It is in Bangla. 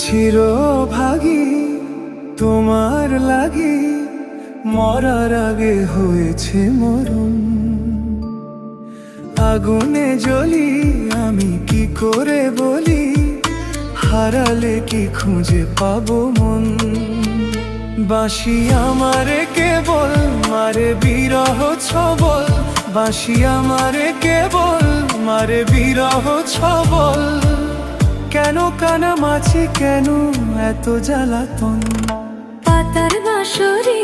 চিরভাগী তোমার লাগি, মরার আগে হয়েছে মরণ। আগুনে জ্বলি আমি কি করে বলি, হারালে কি খুঁজে পাবো মন। বাঁশি আমারে কেবল মারে বিরহ ছবল, বাঁশি আমারে কেবল মারে বিরহ ছবল। কেন কানামাছি, কেন এত জ্বালাতন। পাতার বাঁশরি